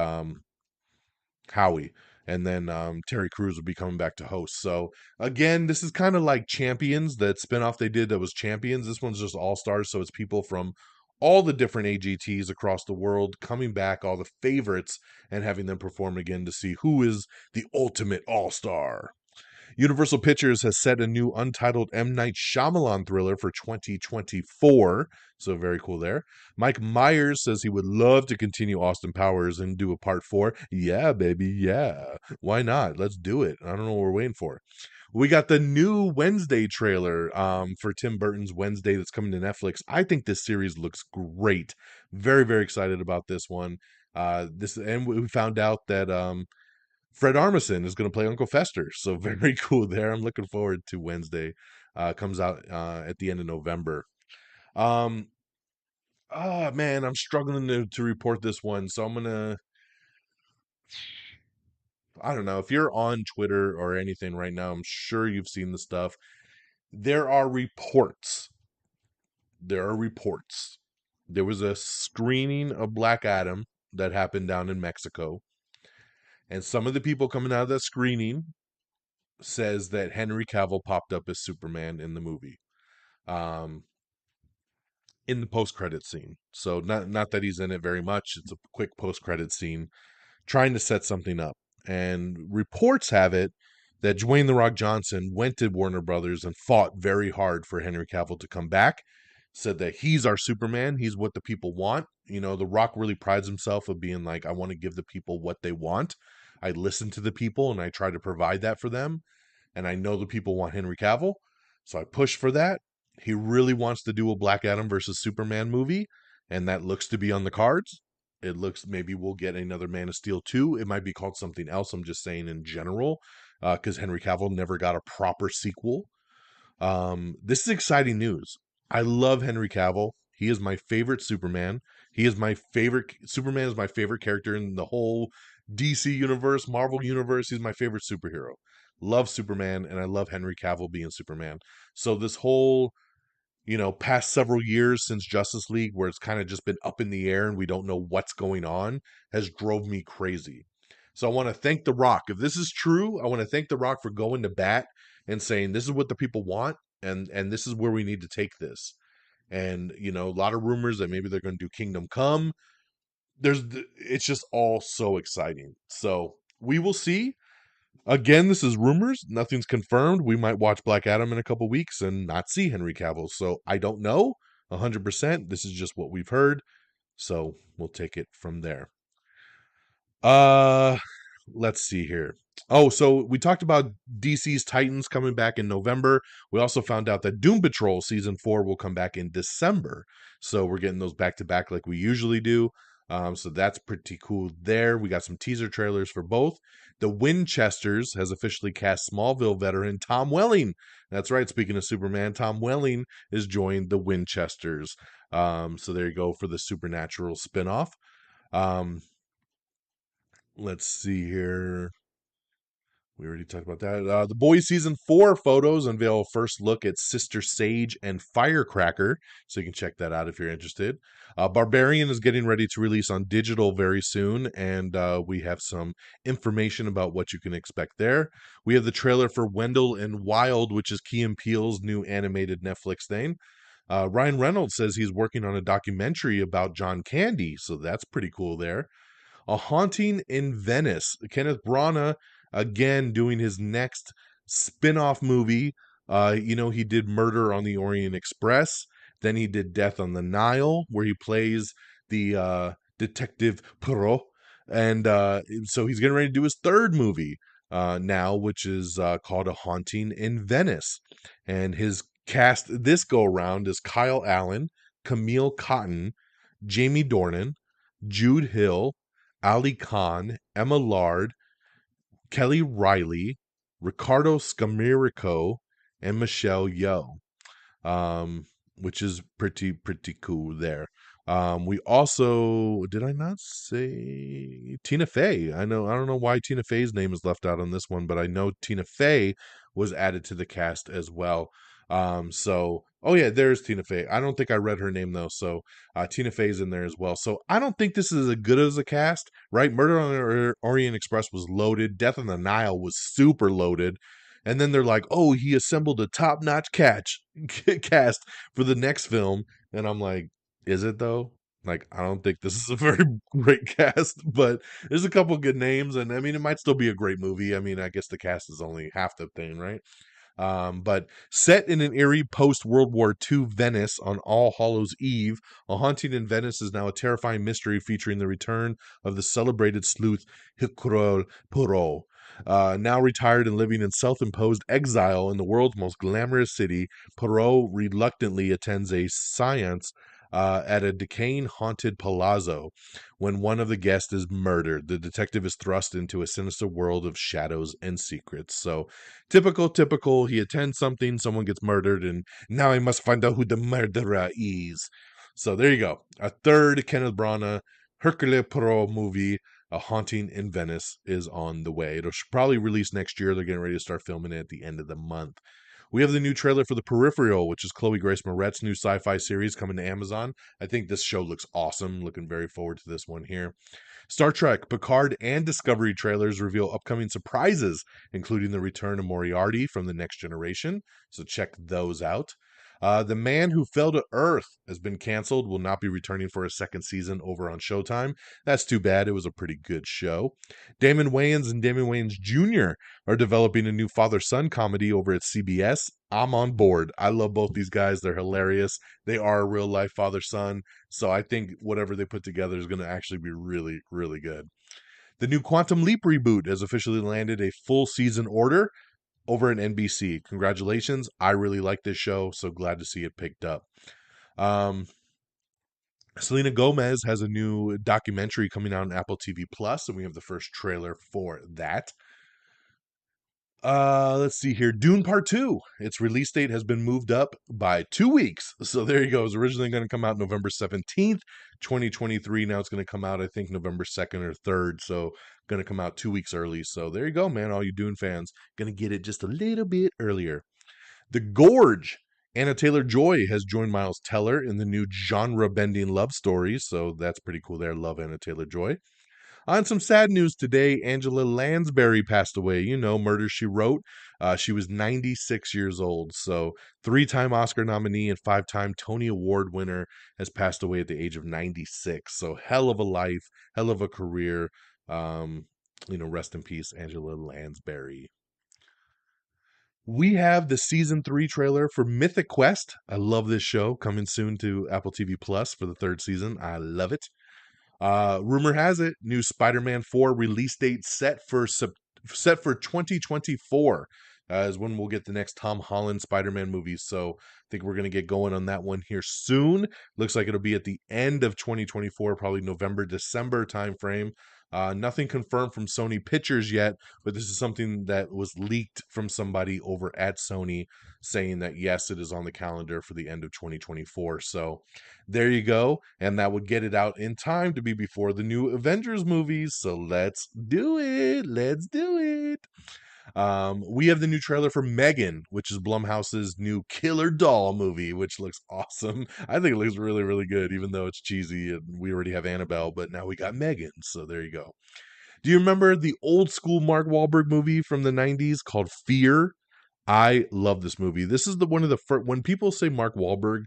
S4: Howie. And then Terry Crews will be coming back to host. So, again, this is kind of like Champions, that spinoff they did that was Champions. This one's just All-Stars, so it's people from all the different AGTs across the world coming back, all the favorites, and having them perform again to see who is the ultimate All-Star. Universal Pictures has set a new untitled M. Night Shyamalan thriller for 2024. So very cool there. Mike Myers says he would love to continue Austin Powers and do a part 4. Yeah, baby, yeah. Why not? Let's do it. I don't know what we're waiting for. We got the new Wednesday trailer for Tim Burton's Wednesday that's coming to Netflix. I think this series looks great. Very, very excited about this one. And we found out that Fred Armisen is going to play Uncle Fester. So very cool there. I'm looking forward to Wednesday. Comes out at the end of November. Oh man, I'm struggling to report this one. So I'm gonna, I don't know, if you're on Twitter or anything right now, I'm sure you've seen the stuff. There are reports. There are reports. There was a screening of Black Adam that happened down in Mexico. And some of the people coming out of that screening says that Henry Cavill popped up as Superman in the movie. In the post-credit scene. So not that he's in it very much. It's a quick post-credit scene trying to set something up. And reports have it that Dwayne "The Rock" Johnson went to Warner Brothers and fought very hard for Henry Cavill to come back. Said that he's our Superman. He's what the people want. You know, The Rock really prides himself of being like, I want to give the people what they want. I listen to the people and I try to provide that for them. And I know the people want Henry Cavill. So I push for that. He really wants to do a Black Adam versus Superman movie. And that looks to be on the cards. It looks maybe we'll get another Man of Steel 2. It might be called something else. I'm just saying in general, because Henry Cavill never got a proper sequel. This is exciting news. I love Henry Cavill. He is my favorite Superman. He is my favorite. Superman is my favorite character in the whole DC universe, Marvel universe. He's my favorite superhero. Love Superman, and I love Henry Cavill being Superman. So this whole past several years since Justice League, where it's kind of just been up in the air and we don't know what's going on, has drove me crazy. So I want to thank The Rock. If this is true, I want to thank The Rock for going to bat and saying this is what the people want, and this is where we need to take this. And a lot of rumors that maybe they're going to do Kingdom Come. It's just all so exciting. So we will see. Again, this is rumors. Nothing's confirmed. We might watch Black Adam in a couple weeks and not see Henry Cavill. So I don't know 100%. This is just what we've heard. So we'll take it from there. Let's see here. Oh, so we talked about DC's Titans coming back in November. We also found out that Doom Patrol Season 4 will come back in December. So we're getting those back to back like we usually do. So that's pretty cool there. We got some teaser trailers for both. The Winchesters has officially cast Smallville veteran Tom Welling. That's right. Speaking of Superman, Tom Welling has joined the Winchesters. So there you go for the Supernatural spinoff. Let's see here. We already talked about that. The Boys Season 4 photos unveil a first look at Sister Sage and Firecracker, so you can check that out if you're interested. Barbarian is getting ready to release on digital very soon, and we have some information about what you can expect there. We have the trailer for Wendell and Wild, which is Key & Peele's new animated Netflix thing. Ryan Reynolds says he's working on a documentary about John Candy, so that's pretty cool there. A Haunting in Venice. Kenneth Branagh, again, doing his next spin-off movie. He did Murder on the Orient Express. Then he did Death on the Nile, where he plays the Detective Poirot. And so he's getting ready to do his third movie now, which is called A Haunting in Venice. And his cast this go-around is Kyle Allen, Camille Cotton, Jamie Dornan, Jude Hill, Ali Khan, Emma Lard, Kelly Riley, Ricardo Scamerico, and Michelle Yeoh, which is pretty cool there. We also, did I not say Tina Fey? I don't know why Tina Fey's name is left out on this one, but I know Tina Fey was added to the cast as well. Oh yeah, there's Tina Fey. I don't think I read her name though, so Tina Fey's in there as well. So I don't think this is as good as a cast, right? Murder on the Orient Express was loaded. Death on the Nile was super loaded. And then they're like, oh, he assembled a top-notch cast for the next film. And I'm like, is it though? Like, I don't think this is a very great cast, but there's a couple good names. And I mean, it might still be a great movie. I mean, I guess the cast is only half the thing, right? But set in an eerie post-World War II Venice on All Hallows Eve, A Haunting in Venice is now a terrifying mystery featuring the return of the celebrated sleuth Hercule Poirot. Now retired and living in self-imposed exile in the world's most glamorous city, Poirot reluctantly attends a séance at a decaying haunted palazzo. When one of the guests is murdered, the detective is thrust into a sinister world of shadows and secrets. So, typical. He attends something, someone gets murdered, and now he must find out who the murderer is. So there you go. A third Kenneth Branagh Hercule Poirot movie, A Haunting in Venice, is on the way. It'll probably release next year. They're getting ready to start filming it at the end of the month. We have the new trailer for The Peripheral, which is Chloe Grace Moretz's new sci-fi series coming to Amazon. I think this show looks awesome. Looking very forward to this one here. Star Trek, Picard, and Discovery trailers reveal upcoming surprises, including the return of Moriarty from The Next Generation. So check those out. The Man Who Fell to Earth has been canceled, will not be returning for a second season over on Showtime. That's too bad. It was a pretty good show. Damon Wayans and Damon Wayans Jr. are developing a new father-son comedy over at CBS. I'm on board. I love both these guys. They're hilarious. They are a real-life father-son. So I think whatever they put together is going to actually be really, really good. The new Quantum Leap reboot has officially landed a full season order over at NBC. Congratulations. I really like this show, so glad to see it picked up. Selena Gomez has a new documentary coming out on Apple TV Plus, and we have the first trailer for that. Let's see here. Dune Part 2. Its release date has been moved up by 2 weeks. So there you go. It was originally going to come out November 17th, 2023. Now it's going to come out, I think, November 2nd or 3rd. So going to come out 2 weeks early. So there you go, man. All you Dune fans going to get it just a little bit earlier. The Gorge. Anna Taylor-Joy has joined Miles Teller in the new genre-bending love story. So that's pretty cool there. Love Anna Taylor-Joy. On some sad news today, Angela Lansbury passed away. You know, Murder, She Wrote. She was 96 years old. So 3-time Oscar nominee and 5-time Tony Award winner has passed away at the age of 96. So hell of a life, hell of a career. Rest in peace, Angela Lansbury. We have the season 3 trailer for Mythic Quest. I love this show. Coming soon to Apple TV Plus for the 3rd season. I love it. Rumor has it, new Spider-Man 4 release date set for 2024 is when we'll get the next Tom Holland Spider-Man movie. So I think we're going to get going on that one here soon. Looks like it'll be at the end of 2024, probably November, December timeframe. Nothing confirmed from Sony Pictures yet, but this is something that was leaked from somebody over at Sony saying that, yes, it is on the calendar for the end of 2024. So there you go. And that would get it out in time to be before the new Avengers movies. So let's do it. Let's do it. We have the new trailer for Megan, which is Blumhouse's new killer doll movie, which looks awesome. I think it looks really, really good, even though it's cheesy and we already have Annabelle, but now we got Megan. So there you go. Do you remember the old school Mark Wahlberg movie from the 90s called Fear? I love this movie. This is one of the first, when people say Mark Wahlberg,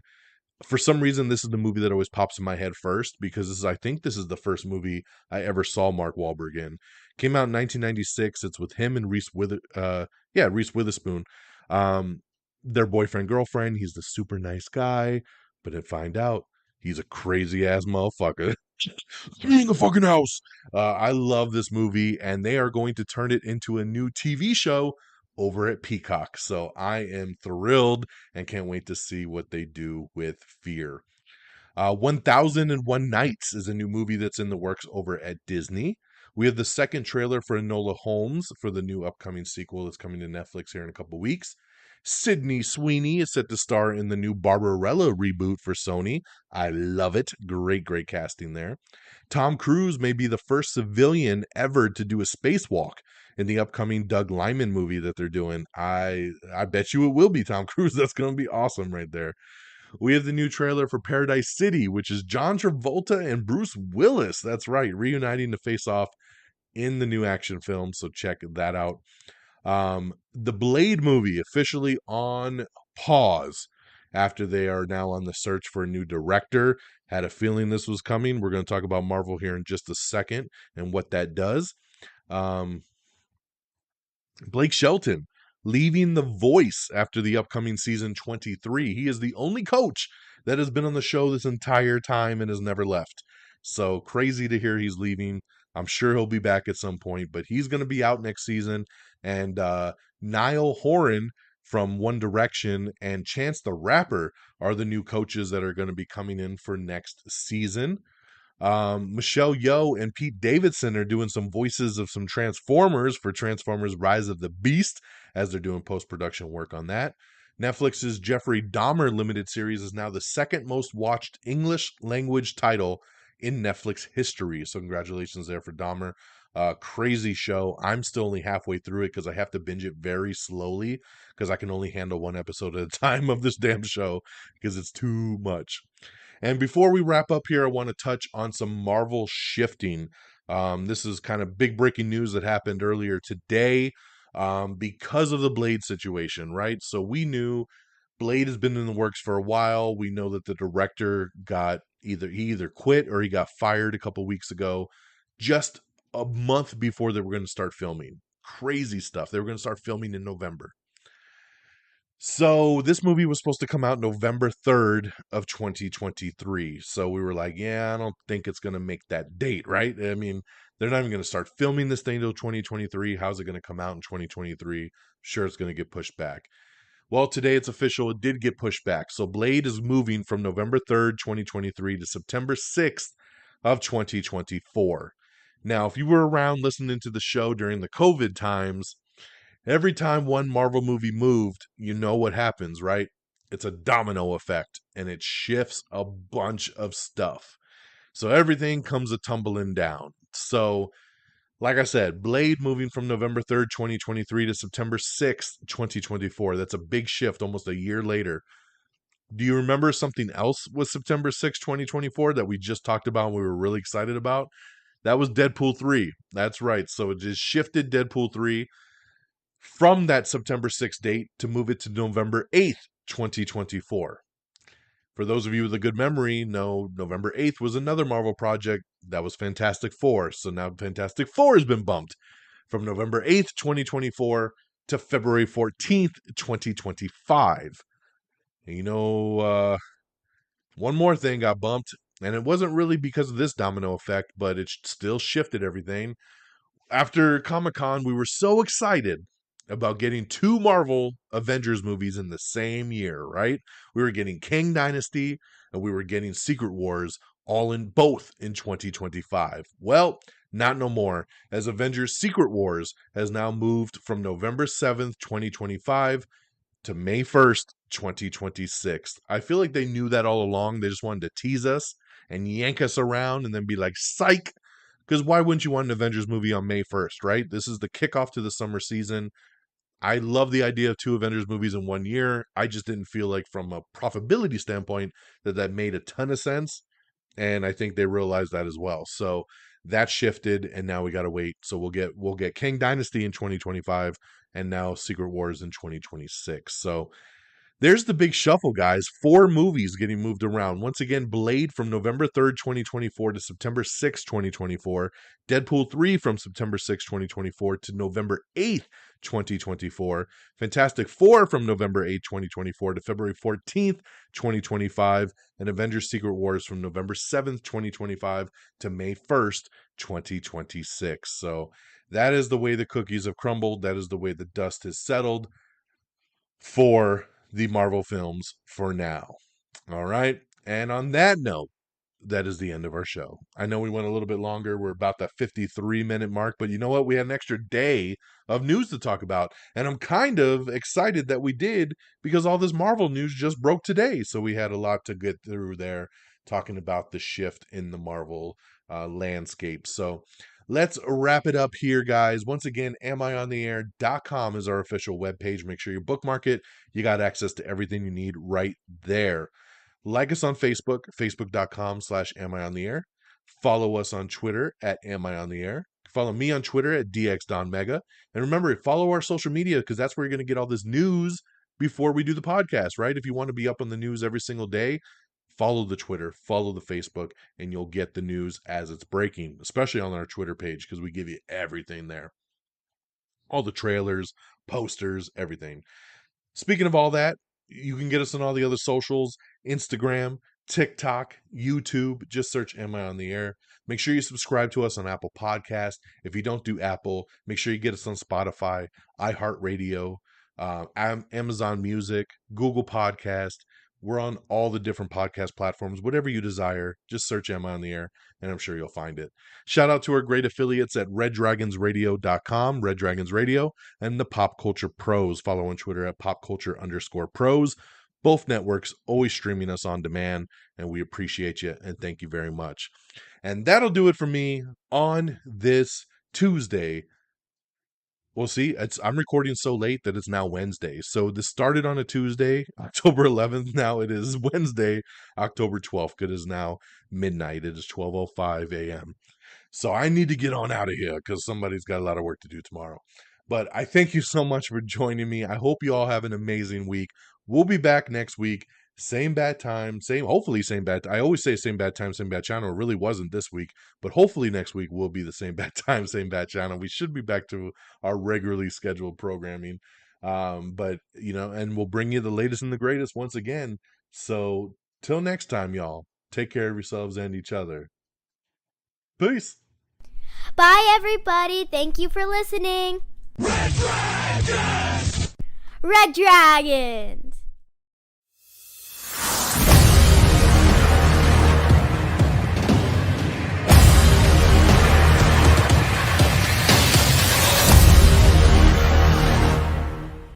S4: for some reason, this is the movie that always pops in my head first because I think this is the first movie I ever saw Mark Wahlberg in. Came out in 1996. It's with him and Reese Witherspoon. Their boyfriend, girlfriend. He's the super nice guy, but I find out he's a crazy ass motherfucker. In the fucking house. I love this movie, and they are going to turn it into a new TV show over at Peacock. So I am thrilled and can't wait to see what they do with Fear. 1001 Nights is a new movie that's in the works over at Disney. We have the second trailer for Enola Holmes for the new upcoming sequel that's coming to Netflix here in a couple weeks. Sydney Sweeney is set to star in the new Barbarella reboot for Sony. I love it. Great casting there. Tom Cruise may be the first civilian ever to do a spacewalk in the upcoming Doug Liman movie that they're doing. I bet you it will be Tom Cruise. That's going to be awesome right there. We have the new trailer for Paradise City, which is John Travolta and Bruce Willis. That's right, reuniting to face off in the new action film. So check that out. The Blade movie officially on pause after they are now on the search for a new director. Had a feeling this was coming. We're going to talk about Marvel here in just a second and what that does. Blake Shelton leaving The Voice after the upcoming season 23. He is the only coach that has been on the show this entire time and has never left. So crazy to hear he's leaving. I'm sure he'll be back at some point, but he's going to be out next season. And Niall Horan from One Direction and Chance the Rapper are the new coaches that are going to be coming in for next season. Michelle Yeoh and Pete Davidson are doing some voices of some Transformers for Transformers Rise of the Beast as they're doing post-production work on that. Netflix's Jeffrey Dahmer limited series is now the second most watched English language title in Netflix history. So congratulations there for Dahmer. Crazy show. I'm still only halfway through it because I have to binge it very slowly because I can only handle one episode at a time of this damn show because it's too much. And before we wrap up here, I want to touch on some Marvel shifting. This is kind of big breaking news that happened earlier today because of the Blade situation, right? So we knew Blade has been in the works for a while. We know that the director got either quit or he got fired a couple weeks ago, just a month before they were going to start filming. Crazy stuff. They were going to start filming in November. So this movie was supposed to come out November 3rd of 2023. So we were like, yeah, I don't think it's going to make that date, right? I mean, they're not even going to start filming this thing until 2023. How's it going to come out in 2023? Sure, it's going to get pushed back. Well, today it's official. It did get pushed back. So Blade is moving from November 3rd, 2023 to September 6th of 2024. Now, if you were around listening to the show during the COVID times, every time one Marvel movie moved, you know what happens, right? It's a domino effect, and it shifts a bunch of stuff. So everything comes a tumbling down. So, like I said, Blade moving from November 3rd, 2023 to September 6th, 2024. That's a big shift, almost a year later. Do you remember something else with September 6th, 2024 that we just talked about and we were really excited about? That was Deadpool 3. That's right. So it just shifted Deadpool 3 from that September 6th date to move it to November 8th, 2024. For those of you with a good memory, know November 8th was another Marvel project that was Fantastic Four. So now Fantastic Four has been bumped from November 8th, 2024 to February 14th, 2025. And one more thing got bumped, and it wasn't really because of this domino effect, but it still shifted everything. After Comic-Con, we were so excited about getting two Marvel Avengers movies in the same year, right? We were getting Kang Dynasty and we were getting Secret Wars all in both in 2025. Well, not no more, as Avengers Secret Wars has now moved from November 7th, 2025 to May 1st, 2026. I feel like they knew that all along. They just wanted to tease us and yank us around and then be like, psych. Because why wouldn't you want an Avengers movie on May 1st, right? This is the kickoff to the summer season. I love the idea of two Avengers movies in 1 year. I just didn't feel like from a profitability standpoint that made a ton of sense. And I think they realized that as well. So that shifted and now we got to wait. So we'll get Kang Dynasty in 2025 and now Secret Wars in 2026. So there's the big shuffle, guys. 4 movies getting moved around. Once again, Blade from November 3rd, 2024 to September 6th, 2024. Deadpool 3 from September 6th, 2024 to November 8th, 2024. Fantastic Four from November 8th, 2024 to February 14th, 2025. And Avengers Secret Wars from November 7th, 2025 to May 1st, 2026. So that is the way the cookies have crumbled. That is the way the dust has settled for the Marvel films for now. All right. And on that note, that is the end of our show. I know we went a little bit longer. We're about that 53-minute mark, but you know what? We had an extra day of news to talk about. And I'm kind of excited that we did because all this Marvel news just broke today. So we had a lot to get through there talking about the shift in the Marvel landscape. So let's wrap it up here, guys. Once again, amiontheair.com is our official webpage. Make sure you bookmark it. You got access to everything you need right there. Like us on Facebook, facebook.com/amiontheair. Follow us on Twitter at amiontheair. Follow me on Twitter at dxdonmega. And remember, follow our social media because that's where you're going to get all this news before we do the podcast, right? If you want to be up on the news every single day, follow the Twitter, follow the Facebook, and you'll get the news as it's breaking, especially on our Twitter page because we give you everything there. All the trailers, posters, everything. Speaking of all that, you can get us on all the other socials, Instagram, TikTok, YouTube. Just search Am I on the Air? Make sure you subscribe to us on Apple Podcast. If you don't do Apple, make sure you get us on Spotify, iHeartRadio, Amazon Music, Google Podcast. We're on all the different podcast platforms. Whatever you desire, just search Am I on the Air, and I'm sure you'll find it. Shout out to our great affiliates at reddragonsradio.com, Red Dragons Radio, and the Pop Culture Pros. Follow on Twitter at popculture_pros. Both networks always streaming us on demand, and we appreciate you and thank you very much. And that'll do it for me on this Tuesday. Well, see, I'm recording so late that it's now Wednesday. So this started on a Tuesday, October 11th. Now it is Wednesday, October 12th. It is now midnight. It is 12:05 a.m. So I need to get on out of here because somebody's got a lot of work to do tomorrow. But I thank you so much for joining me. I hope you all have an amazing week. We'll be back next week. Same bad time, hopefully same bad. I always say same bad time, same bad channel. It really wasn't this week, but hopefully next week will be the same bad time, same bad channel. We should be back to our regularly scheduled programming. But and we'll bring you the latest and the greatest once again. So till next time, y'all, take care of yourselves and each other. Peace.
S1: Bye, everybody. Thank you for listening.
S5: Red Dragon!
S1: Red Dragon!